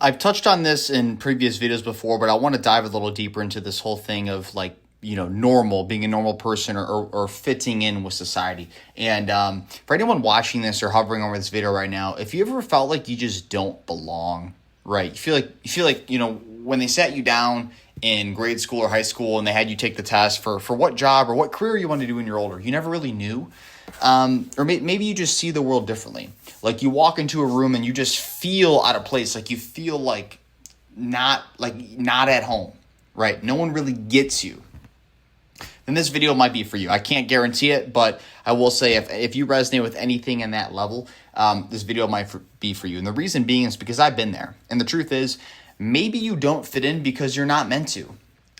I've touched on this in previous videos before, but I want to dive a little deeper into this whole thing of like, normal, being a normal person or fitting in with society. And for anyone watching this or hovering over this video right now, if you ever felt like you just don't belong, right? You feel like, when they sat you down in grade school or high school and they had you take the test for what job or what career you wanted to do when you're older, you never really knew. Or maybe you just see the world differently. Like you walk into a room and you just feel out of place. Like you feel like not at home, right? No one really gets you. Then this video might be for you. I can't guarantee it, but I will say if you resonate with anything in that level, this video might be for you. And the reason being is because I've been there. And the truth is, maybe you don't fit in because you're not meant to.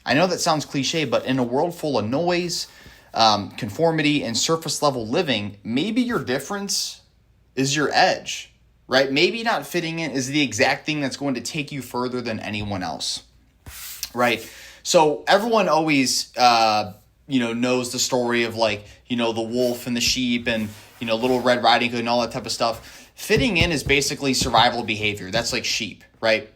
I know that sounds cliche, but in a world full of noise, conformity, and surface level living, maybe your difference is your edge, right? Maybe not fitting in is the exact thing that's going to take you further than anyone else, right? So everyone always, knows the story of like, the wolf and the sheep and, Little Red Riding Hood and all that type of stuff. Fitting in is basically survival behavior. That's like sheep, right?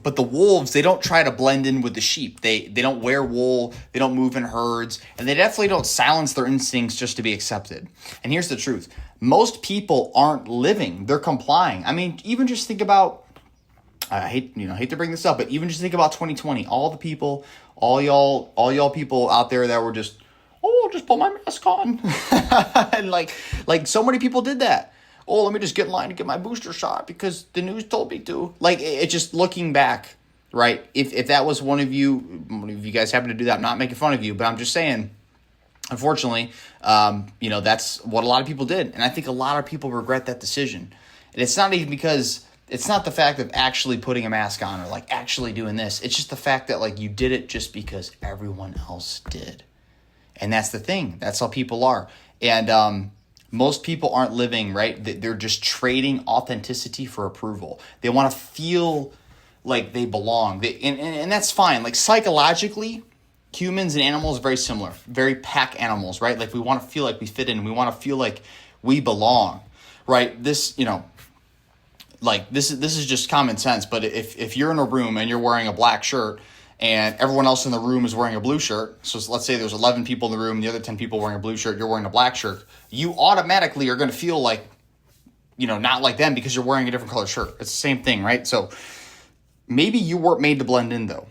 But the wolves, they don't try to blend in with the sheep. They don't wear wool, they don't move in herds, and they definitely don't silence their instincts just to be accepted. And here's the truth. Most people aren't living, they're complying. I mean, even just think about, I hate to bring this up, but even just think about 2020. All the people, all y'all people out there that were just put my mask on. And like so many people did that. Oh, let me just get in line to get my booster shot because the news told me to. Like, it just looking back, right? If that was one of you guys happen to do that, I'm not making fun of you, but I'm just saying, unfortunately, that's what a lot of people did. And I think a lot of people regret that decision. And it's not even because, it's not the fact of actually putting a mask on or like actually doing this. It's just the fact that like you did it just because everyone else did. And that's the thing. That's how people are. And, most people aren't living, right? They're just trading authenticity for approval. They want to feel like they belong. And that's fine. Like psychologically, humans and animals are very similar. Very pack animals, right? Like we want to feel like we fit in. We want to feel like we belong, right? This, this is just common sense. But if you're in a room and you're wearing a black shirt and everyone else in the room is wearing a blue shirt, so let's say there's 11 people in the room, the other 10 people wearing a blue shirt, you're wearing a black shirt, you automatically are going to feel like, not like them because you're wearing a different color shirt. It's the same thing, right? So maybe you weren't made to blend in, though.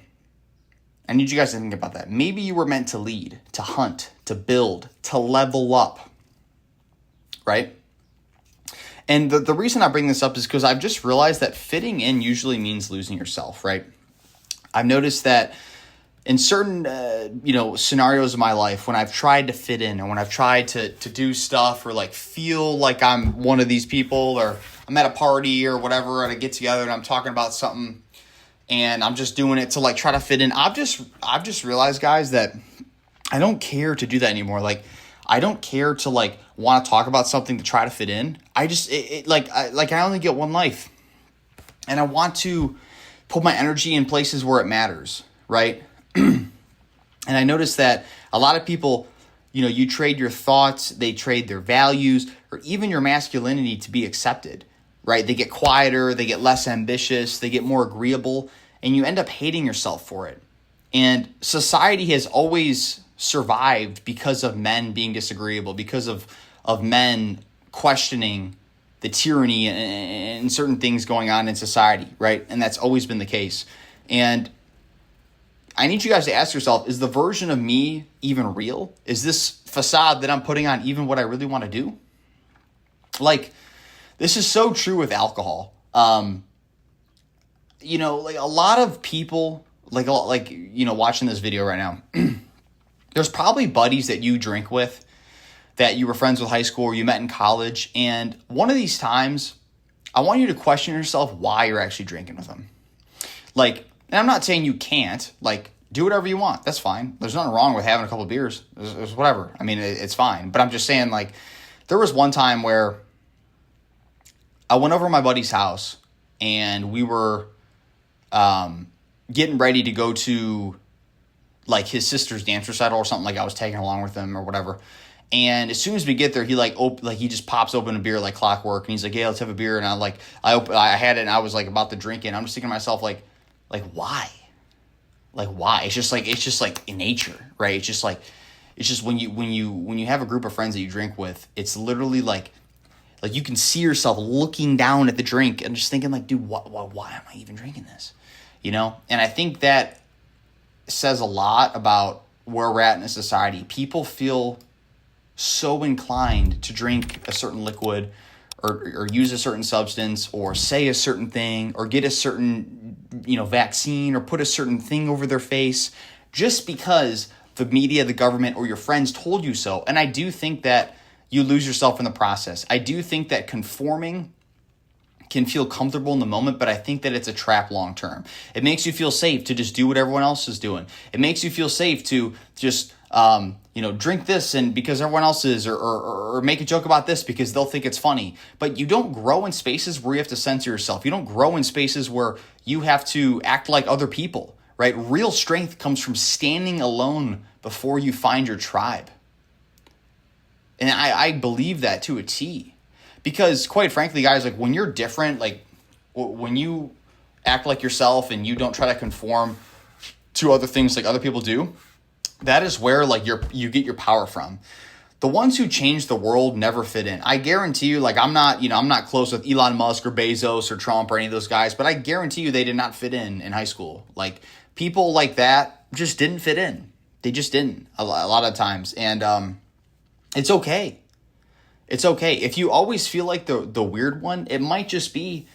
I need you guys to think about that. Maybe you were meant to lead, to hunt, to build, to level up, right? And the reason I bring this up is because I've just realized that fitting in usually means losing yourself, right? I've noticed that in certain, scenarios of my life, when I've tried to fit in and when I've tried to do stuff or like feel like I'm one of these people or I'm at a party or whatever at a get together and I'm talking about something and I'm just doing it to like try to fit in. I've just realized, guys, that I don't care to do that anymore. Like I don't care to like want to talk about something to try to fit in. I just I only get one life, and I want to put my energy in places where it matters, right? And I noticed that a lot of people, you trade your thoughts, they trade their values, or even your masculinity to be accepted, right? They get quieter, they get less ambitious, they get more agreeable, and you end up hating yourself for it. And society has always survived because of men being disagreeable, because of men questioning the tyranny and certain things going on in society, right? And that's always been the case. And I need you guys to ask yourself, is the version of me even real? Is this facade that I'm putting on even what I really want to do? Like, this is so true with alcohol. Like a lot of people, watching this video right now, there's probably buddies that you drink with that you were friends with high school or you met in college. And one of these times, I want you to question yourself why you're actually drinking with them. Like, and I'm not saying you can't, do whatever you want. That's fine. There's nothing wrong with having a couple of beers. There's whatever. I mean, it's fine. But I'm just saying, there was one time where I went over to my buddy's house and we were getting ready to go to, his sister's dance recital or something. I was tagging along with him or whatever. And as soon as we get there, he he just pops open a beer like clockwork, and he's like, "Hey, let's have a beer." And I had it, and I was like about to drink it. And I'm just thinking to myself, like why? Like why? It's just like in nature, right? It's just when you have a group of friends that you drink with, it's literally like you can see yourself looking down at the drink and just thinking like, dude, why am I even drinking this? You know? And I think that says a lot about where we're at in a society. People feel so inclined to drink a certain liquid or use a certain substance or say a certain thing or get a certain, vaccine or put a certain thing over their face just because the media, the government, or your friends told you so. And I do think that you lose yourself in the process. I do think that conforming can feel comfortable in the moment, but I think that it's a trap long term. It makes you feel safe to just do what everyone else is doing. It makes you feel safe to just drink this and because everyone else is, or make a joke about this because they'll think it's funny. But you don't grow in spaces where you have to censor yourself. You don't grow in spaces where you have to act like other people, right? Real strength comes from standing alone before you find your tribe. And I believe that to a T. Because quite frankly, guys, like when you're different, like when you act like yourself and you don't try to conform to other things like other people do, that is where like you get your power from. The ones who change the world never fit in. I guarantee you, like I'm not close with Elon Musk or Bezos or Trump or any of those guys, but I guarantee you they did not fit in high school. Like people like that just didn't fit in. They just didn't a lot of times. And it's okay. It's okay. If you always feel like the weird one, it might just be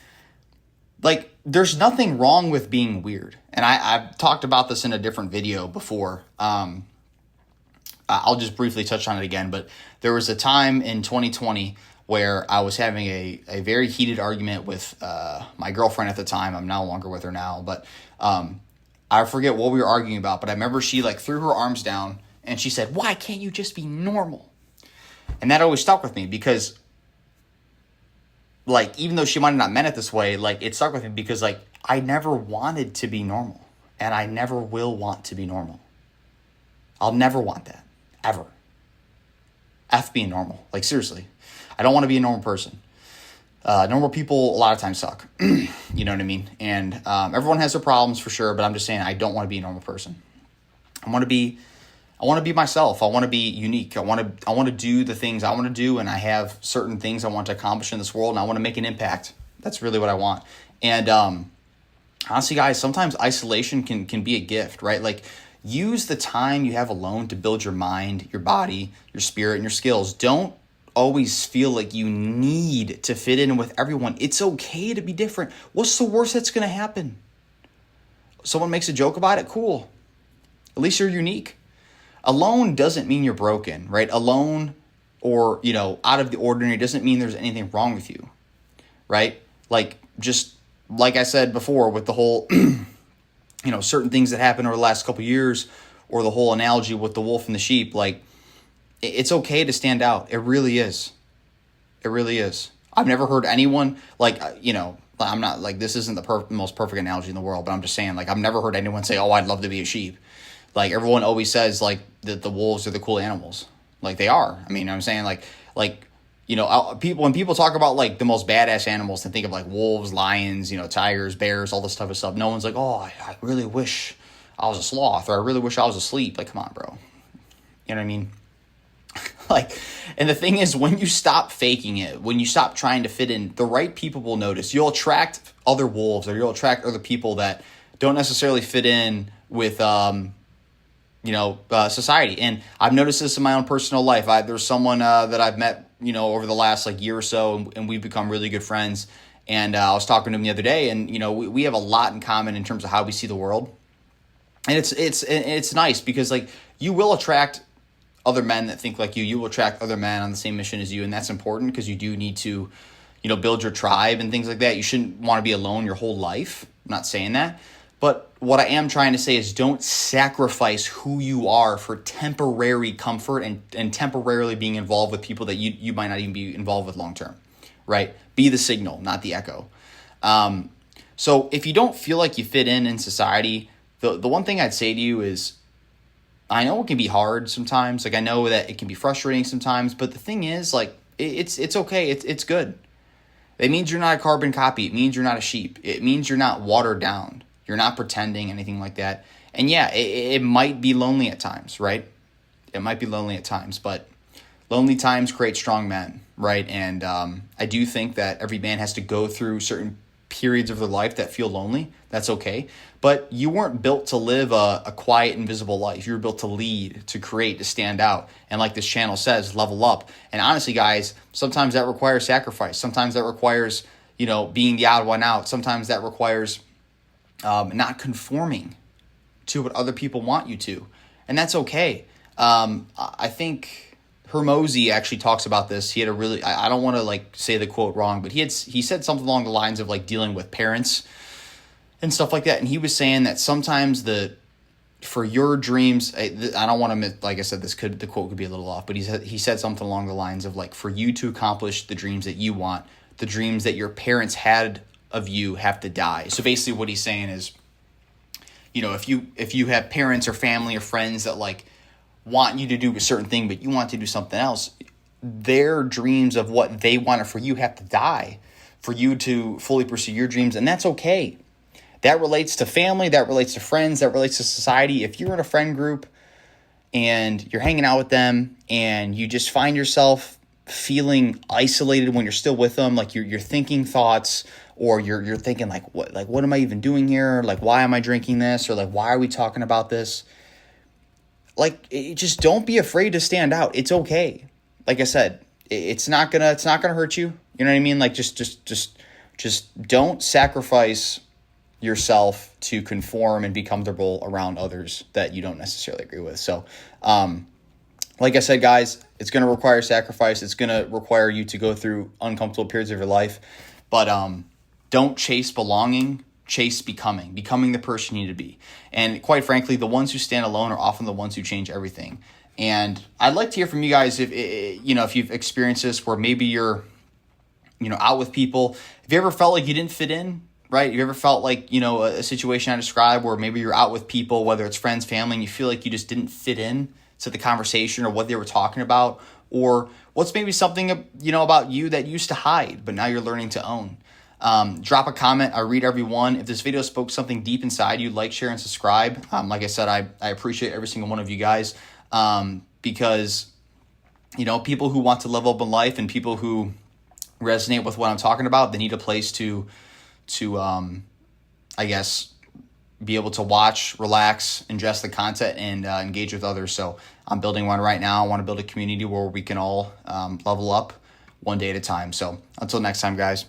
like there's nothing wrong with being weird. And I've talked about this in a different video before. I'll just briefly touch on it again. But there was a time in 2020 where I was having a very heated argument with my girlfriend at the time. I'm no longer with her now. But I forget what we were arguing about. But I remember she like threw her arms down and she said, "Why can't you just be normal?" And that always stuck with me because, like, even though she might have not meant it this way, like, it stuck with me because, like, I never wanted to be normal. And I never will want to be normal. I'll never want that. Ever. F being normal. Like, seriously. I don't want to be a normal person. Normal people a lot of times suck. You know what I mean? And everyone has their problems for sure, but I'm just saying I don't want to be a normal person. I want to be myself. I want to be unique. I want to do the things I want to do, and I have certain things I want to accomplish in this world, and I want to make an impact. That's really what I want. And honestly, guys, sometimes isolation can be a gift, right? Like, use the time you have alone to build your mind, your body, your spirit, and your skills. Don't always feel like you need to fit in with everyone. It's okay to be different. What's the worst that's going to happen? Someone makes a joke about it? Cool. At least you're unique. Alone doesn't mean you're broken, right? Alone or, out of the ordinary doesn't mean there's anything wrong with you, right? Like, just like I said before with the whole, certain things that happened over the last couple of years or the whole analogy with the wolf and the sheep, like, it's okay to stand out. It really is. It really is. I've never heard anyone, I'm not, like, this isn't the most perfect analogy in the world, but I'm just saying, like, I've never heard anyone say, "Oh, I'd love to be a sheep." Like, everyone always says, like, that the wolves are the cool animals. Like, they are. I mean, I'm saying, people, when people talk about, like, the most badass animals, they think of, like, wolves, lions, tigers, bears, all this type of stuff. No one's like, "Oh, I really wish I was a sloth," or "I really wish I was asleep." Like, come on, bro. You know what I mean? Like, and the thing is, when you stop faking it, when you stop trying to fit in, the right people will notice. You'll attract other wolves, or you'll attract other people that don't necessarily fit in with, society. And I've noticed this in my own personal life. There's someone that I've met, over the last year or so, and we've become really good friends. And I was talking to him the other day, and we have a lot in common in terms of how we see the world. And it's nice because you will attract other men that think like you. You will attract other men on the same mission as you, and that's important because you do need to, build your tribe and things like that. You shouldn't want to be alone your whole life. I'm not saying that. But what I am trying to say is don't sacrifice who you are for temporary comfort and temporarily being involved with people that you might not even be involved with long term, right? Be the signal, not the echo. So if you don't feel like you fit in society, the one thing I'd say to you is I know it can be hard sometimes. Like, I know that it can be frustrating sometimes, but the thing is, like, it's okay. It's good. It means you're not a carbon copy. It means you're not a sheep. It means you're not watered down. You're not pretending anything like that. And yeah, it might be lonely at times, right? It might be lonely at times, but lonely times create strong men, right? And I do think that every man has to go through certain periods of their life that feel lonely. That's okay. But you weren't built to live a quiet, invisible life. You were built to lead, to create, to stand out. And like this channel says, level up. And honestly, guys, sometimes that requires sacrifice. Sometimes that requires, being the odd one out. Sometimes that requires not conforming to what other people want you to. And that's okay. I think Hormozi actually talks about this. He had a really, I don't want to say the quote wrong, but he said something along the lines of dealing with parents and stuff like that. And he was saying that sometimes for your dreams, I don't want to, like I said, the quote could be a little off, but he said something along the lines of for you to accomplish the dreams that you want, the dreams that your parents had of you have to die. So basically what he's saying is, if you have parents or family or friends that want you to do a certain thing, but you want to do something else, their dreams of what they wanted for you have to die for you to fully pursue your dreams. And that's okay. That relates to family, that relates to friends, that relates to society. If you're in a friend group and you're hanging out with them and you just find yourself feeling isolated when you're still with them, you're thinking thoughts, or you're thinking what am I even doing here? Why am I drinking this? Or why are we talking about this? Just don't be afraid to stand out. It's okay. Like I said, it's not gonna hurt you. You know what I mean? Just don't sacrifice yourself to conform and be comfortable around others that you don't necessarily agree with. So, like I said, guys, it's going to require sacrifice. It's going to require you to go through uncomfortable periods of your life. But don't chase belonging. Chase becoming the person you need to be. And quite frankly, the ones who stand alone are often the ones who change everything. And I'd like to hear from you guys if you've experienced this, where maybe you're out with people. Have you ever felt like you didn't fit in? Right? You ever felt a situation I described where maybe you're out with people, whether it's friends, family, and you feel like you just didn't fit in to the conversation or what they were talking about? Or what's maybe something, about you that you used to hide, but now you're learning to own? Drop a comment. I read every one. If this video spoke something deep inside you, like, share, and subscribe. Like I said, I appreciate every single one of you guys, because, people who want to level up in life and people who resonate with what I'm talking about, they need a place to I guess, be able to watch, relax, ingest the content, and engage with others. So I'm building one right now. I want to build a community where we can all level up one day at a time. So until next time, guys.